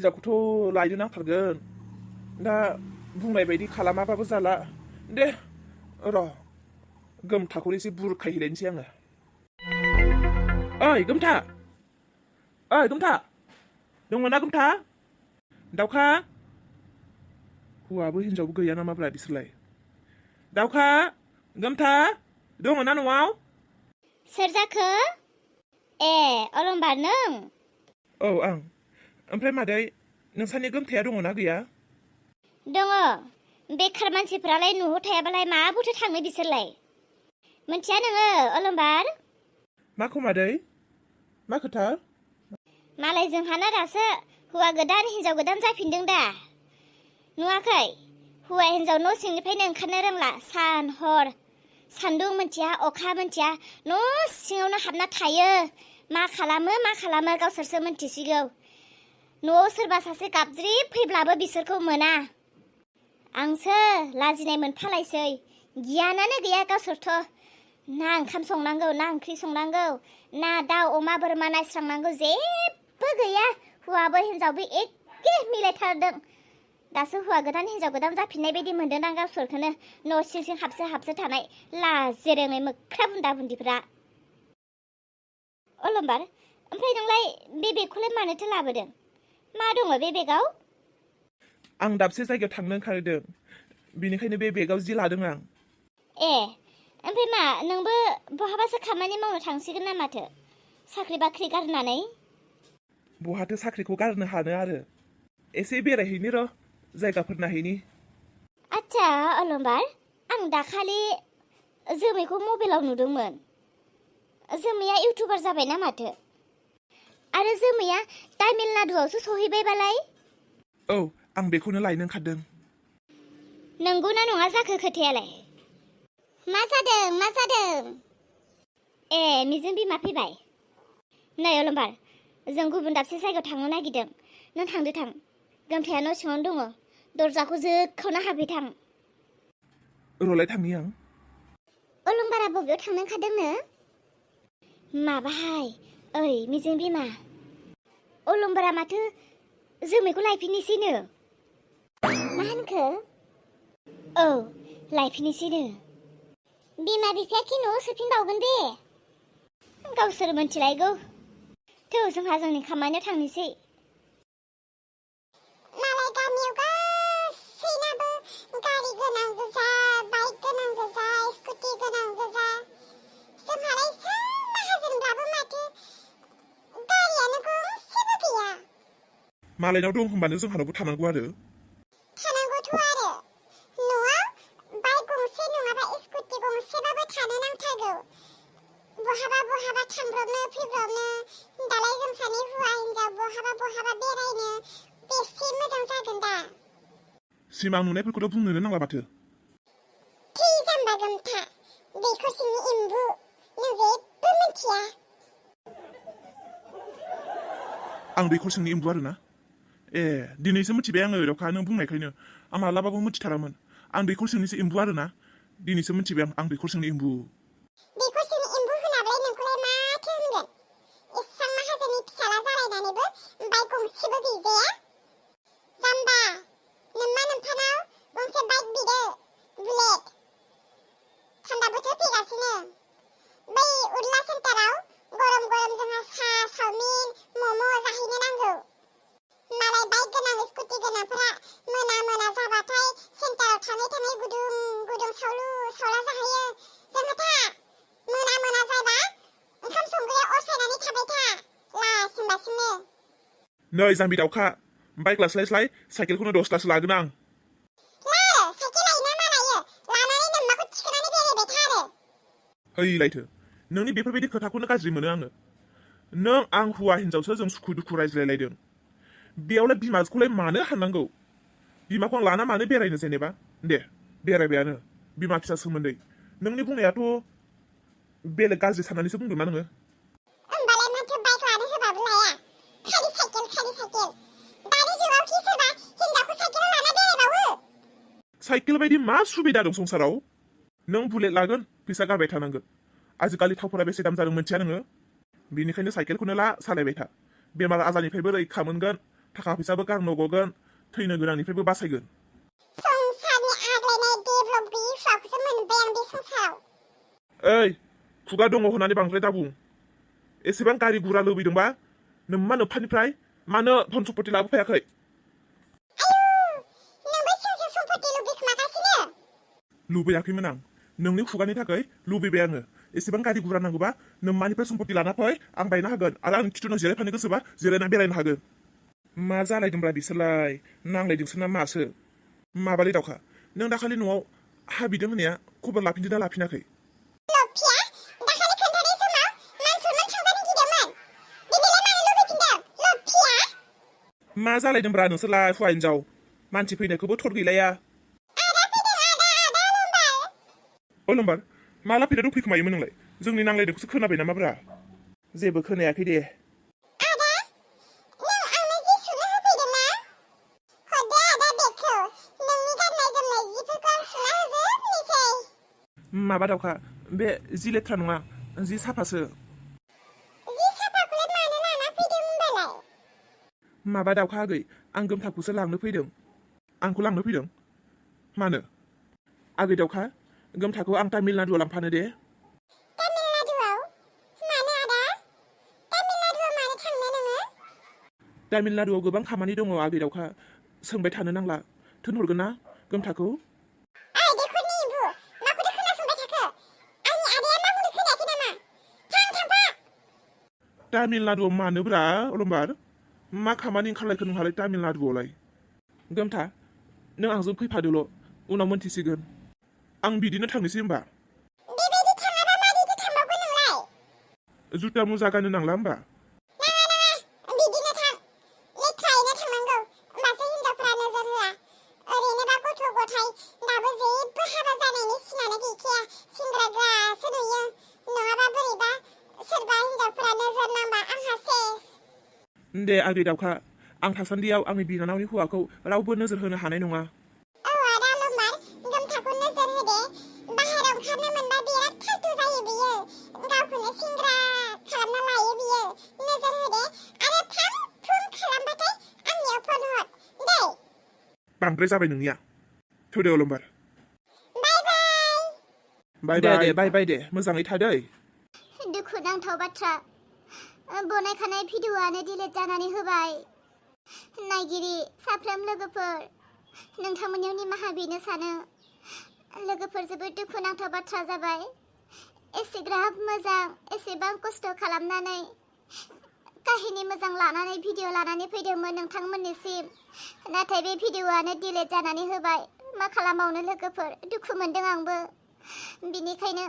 हिनजावखौथ' लायनो नांथारगोन दा बुंनाय बायदि खालामाबाबो जाला दे र' गोमथाखौ एसे बुरखायहैलायनोसै आङो ओइ गोमथा दङ ना गोमथा दाउखा हौवाबो हिनजावबो गैया नामाब्रा बिसोरलाय दाउखा गोमथा दङ ना न'आव सोर जाखो ए अलंबार नों औ आं ओमफ्राय मादै नोंसानि गोमथाया दङ ना गैया दङ बेखार मानसिफ्रालाय न'आव थायाबालाय माबोथो थाङो बिसोरलाय मोनथिया नोङो अलंबार माखौ मादै मा खोथा मालाय जोंहाना दासो हौवा गोदान हिनजाव गोदान जाफिनदों दा नुवाखै हौवा हिनजाव न' सिंनिफ्रायनो ओंखारनो रोंला सान हर सान्दुं मोनथिया अखा मोनथिया न' सिङावनो हाबना थायो मा खालामो गावसोरसो मोनथिसिगौ न'आव सोरबा सासे गाबज्रिब फैब्लाबो बिसोरखौ मोना आंसो लाजिनाय मोनफालायसै गियानानो गैया गावसोरथ' ना ओंखाम संनांगौ ना ओंख्रि संनांगौ ना दाउ अमा बोरमा नायस्रांनांगौ जेबो गैया हौवाबो हिनजावबो एखे मिलायथारदों दासो हौवा गोदान हिनजाव गोदान जाफिननाय बायदि मोनदों आं गावसोरखौनो न' सिं सिं हाबसो थानाय लाजिरोङै मोख्रा बुन्दा बुन्दिफ्रा अलंबार ओमफ्राय नोंलाय बे बेगखौलाय मानोथो लाबोदों मा दङ बे बेगाव आं दाबसे जायगायाव थांनो ओंखारदों बेनिखायनो बे बेगाव जि लादों आं ए ओमफ्राय मा नोंबो बहाबासो खामानि मावनो थांसिगोन ना माथो साख्रि बाख्रि गारनानै बहाथो साख्रिखौ गारनो हानो आरो एसे बेरायहैनि र' जायगाफोर नायहैनि आच्छा अलंबार आं दाखालि जोमैखौ मबाइलाव नुदोंमोन जोमैया इउटुबार जाबायना माथो आरो जोमैया तामिलनाडुआवसो सहैबायबालाय औ आं बेखौनो लायनो ओंखारदों नंगौना नङा जाखो खोथायालाय मा जादों ए मिजिं बिमा फैबाय नै अलंबार जों गुबुन दाबसे जायगायाव थांनो नागिरदों नों थां गोमथाया न' सिङावनो दङ दरजाखौ जोख्खावना हाबहैथां रलाय थांनि आं अलंबारा बबेयाव थांनो ओंखारदोंनो माबाहाय ओइ मिजिं बिमा अलंबारा माथो जोमैखौ लायफिननोसैनो मा होनखो औ लायफिननोसैनो बिमा बिफाया कि न'आव सोफिनबावगोन बे गावसोर मोनथिलायगौ थौ जोंहा जोंनि खामानियाव थांनोसै मालाय गामियाव गासैनाबो गारि गोनां गोजा बाइक गोनां गोजा स्कुटि गोनां गोजा जोंहालाय माहाजोनब्लाबो माथो गारियानो गंसेबो गैया मालायनाव दं होनबानो जोंहानावबो थानांगौ आरो थानांगौथ' आरो न'आव बाइक गंसे नङाबा स्कुटि गंसेबाबो थानो नांथारगौ बहाबा थांब्रबनो फैब्रबनो दालाय जों सानै हौवा हिनजाव बहाबा बेरायनो बेसे मोजां जागोन दा सिमां नुनायफोरखौथ' बुंनोनो नांला माथो थै जाम्बा गोमथा दैखर सिंनि एम्बु नों जेबो मिथिया आं दैखर सिंनि एम्बु आरोना ए दिनैसो मिथिबाय आङो दाउखा नों बुंनायखायनो आं मालाबाबो मिथिथारामोन आं दैखर सिंनिसो एम्बु आरोना दिनैसो मिथिबाय आं दैखर सिंनि एम्बु दैखर सिंनि एम्बु होनाब्लाय नोंखौलाय माथो होनगोन एसां माहाजोननि फिसाला जालायनानैबो बाइक गंसेबो गैजाया जाम्बा नोम्फानाव गंसे बाइक बिदो बुलेट थान्दा बोथोर फैगासिनो बै उरला सेन्टाराव गरम जोंहा साहा चावमिन मम' जाहैनो नांगौ मालाय बाइक गोनां स्कुटि गोनांफोरा मोना जाबाथाय सेन्टाराव थाङै गुदुं सावला जाहैयो जोंहाथा मोना जाबा ओंखाम संग्रायाव अर सायनानै थाबाय था लासिंबासिंनो नै जाम्बि दाउखा बाइक लास्लाय साइकेलखौनो 10 थासो लागोन आं साइकेल लायोना मा लायो लानानै नोम्माखौ थिखोनानै बेरायबाय था आरो हैलायथो नोंनि बेफोरबायदि खोथाखौनो गाज्रि मोनो आङो नों आं हौवा हिनजावसो जों सुखु दुखु रायज्लायलायदों बेयावलाय बिमाखौलाय मानो हाननांगौ बिमाखौ आं लाना मानो बेरायनो जेनेबा दे बेरायबायानो बिमा फिसा सोमोन्दै नोंनि बुंनायाथ' बेलेग गाज्रि साननानैसो बुंदोंना नोङो होमबालाय माथो बाइक लानो होबाबो लाया खालि साइकेल दानि जुगाव कि सोरबा हिनजावखौ साइकेलाव लाना बेरायबावो साइकेल बायदि मा सुबिदा दं संसाराव नों बुलेट लागोन फैसा गारबाय थानांगोन आजिखालि थावफोरा बेसे दाम जादों मोनथिया नोङो बेनिखायनो साइकेलखौनो ला सालायबाय था बेमार आजारनिफ्रायबो रैखा मोनगोन थाखा फैसाबो गारनो गगोन थैनो गोनांनिफ्रायबो बासायगोन संसारनि आग्लायनाय डेभलप गैयि फिसाखौसो मोनबाय आं बे संसाराव ओइ खुगा दङ होननानै बांद्राय दाबुं एसेबां गारि गुरा लुबैदोंबा नोम्मा नोम्फानिफ्राय मानो धन सम्पति लाबोफायाखै नोंबो सोरसो सम्पति लुबैखोमागासिनो लुबैयाखैमोन आं नोंनि खुगानि थाखाय लुबैबाय आङो एसेबां गारि गुरा नांगौबा नोम्मानिफ्राय सम्पति लाना फै आं बायना होगोन आरो आं खिथुनाव जिरायफानो गोसोबा जिरायना बेरायनो हागोन मा जालायदोंब्रा बिसोरलाय नांलायदोंसो ना मासो माबालै दावखा नों दाखालि न'आव हा बिदों होननाया खबर लाफिनदोंना लाफिनाखै लफिया दाखालि खोन्थानाय समाव मान सनमान थांजानो गिदोंमोन दिनैलाय मानो लुबैफिनदों लफिया मा जालायदोंब्रा नोंसोरलाय हौवा हिनजाव मानसि फैनायखौबो थर गैलाया आदा फैदों आदा लम्बार लम्बार माला फैदा दंफैखोमायोमोन नोंलाय जोंनि नांलायनायखौसो खोनाबाय नामाब्रा जेबो खोनायाखै दे आदा नों आंनो जि सुनो होफैदोंना हरदो आदा बेगखौ नोंनि गाननाय जोमनाय जिफोरखौ आं सुना होजोबनोसै माबा दावखा बे जि लेथ्रा नङा जि साफासो जि साफाखौलाय मानो लाना फैदों होनबालाय माबा दावखा आगै आं गोमथाखौसो लांनो फैदों आंखौ लांनो फैदों मानो आगै दावखा गोमथाखौ आं तामिलनाडुआव लांफानो दे तामिलनाडुआव मानो आदा तामिलनाडुआव मानो थांनो नोङो तामिलनाडुआव गोबां खामानि दङ आगै दावखा सोंबाय थानो नांला थोनहरगोन ना गोमथाखौ ओइ देखरनि एम्बु माखौथो खोनासंबाय थाखो आंनि आदाया मा बुंनो खोनायाखै नामा थांफा तामिलनाडुआव मानोब्रा अलम्बार मा खामानि ओंखारलायखो नोंहालाय तामिलनाडुआवलाय गोमथा नों आंजों फैफादोल' उनाव मोनथिसिगोन आं बिदिनो थांनोसै होमबा बेबायदि थाङाबा मारैथो थांबावगोन नोंलाय जुता मुजा गाननो नांला होमबा नाङा बिदिनो थां लेथ्रायैनो थांनांगौ होमबासो हिनजावफोरा नोजोर होआ ओरैनोबा गथ' गथाय दाबो जेबो हाबा जानायनि सिनानो गैखाया सेंग्राग्रासो नुयो नङाबा बोरैबा सोरबा हिनजावफोरा नोजोर नांबा आंहा सेस दे आगै दावखा आं थासान्दियाव आंनि बिनानावनि हौवाखौ रावबो नोजोर होनो हानाय नङा औ आदा लम्बार गोमथाखौ नोजोर होदे बाहेरायाव ओंखारनो मोनबा बिराद फाल्तु जायो बियो गावखौनो सेंग्रा खालामना लायो बियो नोजोर होदे आरो फाम फुम खालामबाथाय आंनियाव फन हर दे बांद्राय जाबाय नोंनिया थौदे अलम्बार बाय बाय बाय बाय दे मोजाङै थादै दुखुनांथाव बाथ्रा बनायखानाय भिडिअ'आनो डिलिट जानानै होबाय नायगिरि साफ्रोम लोगोफोर नोंथांमोननियाव निमाहा बिनो सानो लोगोफोर जोबोद दुखुनांथाव बाथ्रा जाबाय एसेग्राब मोजां एसेबां खस्थ' खालामनानै काहिनि मोजां लानानै भिडिअ लानानै फैदोंमोन नोंथांमोननिसिम नाथाय बे भिडिअ'आनो डिलिट जानानै होबाय मा खालामबावनो लोगोफोर दुखु मोनदों आंबो बिनिखायनो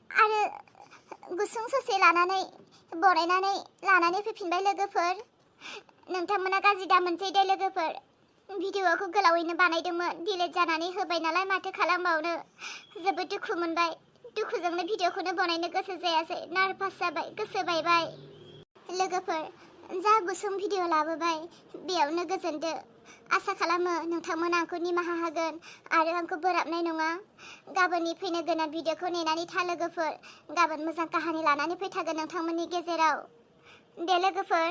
आरो गुसुं ससे लानानै बनायनानै लानानै फैफिनबाय लोगोफोर नोंथांमोना गाज्रि दामोनसै दे लोगोफोर भिडिअ'खौ गोलावैनो बानायदोंमोन डिलिट जानानै होबाय नालाय माथो खालामबावनो जोबोद दुखु मोनबाय दुखुजोंनो भिडिअ'खौनो बनायनो गोसो जायासै नार्भास जाबाय गोसो बायबाय लोगोफोर जा गुसुं भिडिअ लाबोबाय बेयावनो गोजोनदो आसा खालामो नोंथांमोना आंखौ निमाहा होगोन आरो आंखौ बोराबनाय नङा गाबोननि फैनो गोनां भिडिअ'खौ नेनानै था लोगोफोर गाबोन मोजां काहानि लानानै फैथागोन नोंथांमोननि गेजेराव दे लोगोफोर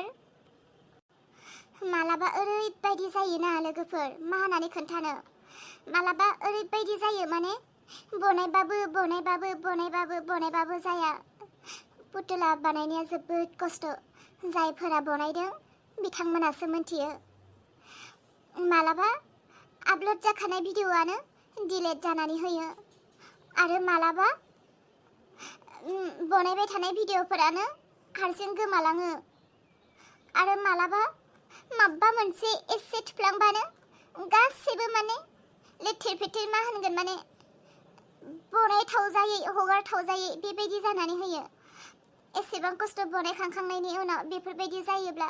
मालाबा ओरैबायदि जायोना लोगोफोर मा होननानै खोन्थानो मालाबा ओरैबायदि जायो माने बनायबाबो जाया पुतला बानायनाया जोबोद खस्थ' जायफोरा बनायदों बिथांमोनासो मिथियो मालाबा आपल'ड जाखानाय भिडिअ'आनो डिलिट जानानै होयो आरो मालाबा बनायबाय थानाय भिडिअ'फोरानो हारसिं गोमालाङो आरो मालाबा माबा मोनसे एसे थुफ्लांबानो गासैबो माने लेथेर फेथेर मा होनगोन माने बनायथाव जायै हगारथाव जायै बेबायदि जानानै होयो एसेबां खस्थ' बनायखांखांनायनि उनाव बेफोरबायदि जायोब्ला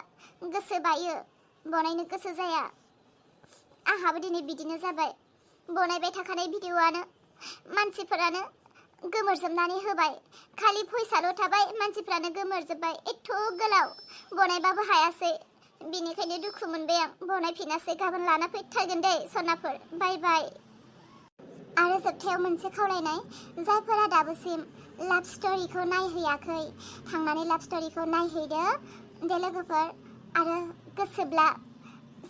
गोसो बायो बनायनो गोसो जाया आंहाबो दिनै बिदिनो जाबाय बनायबाय थाखानाय भिडिअ'आनो मानसिफोरानो गोमोरजोबनानै होबाय खालि फैसाल' थाबाय मानसिफ्रानो गोमोरजोब्बाय एथ' गोलाव बनायबाबो हायासै बिनिखायनो दुखु मोनबाय आं बनायफिनासै गाबोन लाना फैथारगोन दे सनाफोर बाय बाय आरो जोबथायाव मोनसे खावलायनाय जायफोरा दाबोसिम लाभ स्ट'रिखौ नायहैयाखै थांनानै लाभ स्ट'रिखौ नायहैदो दे लोगोफोर आरो गोसोब्ला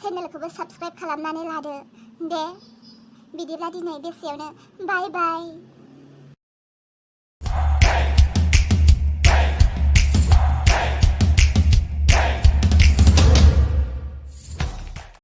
चेनेलखौबो साबस्क्राइब खालामनानै लादो दे बिदिब्ला दिनै बेसेयावनो बाय बाय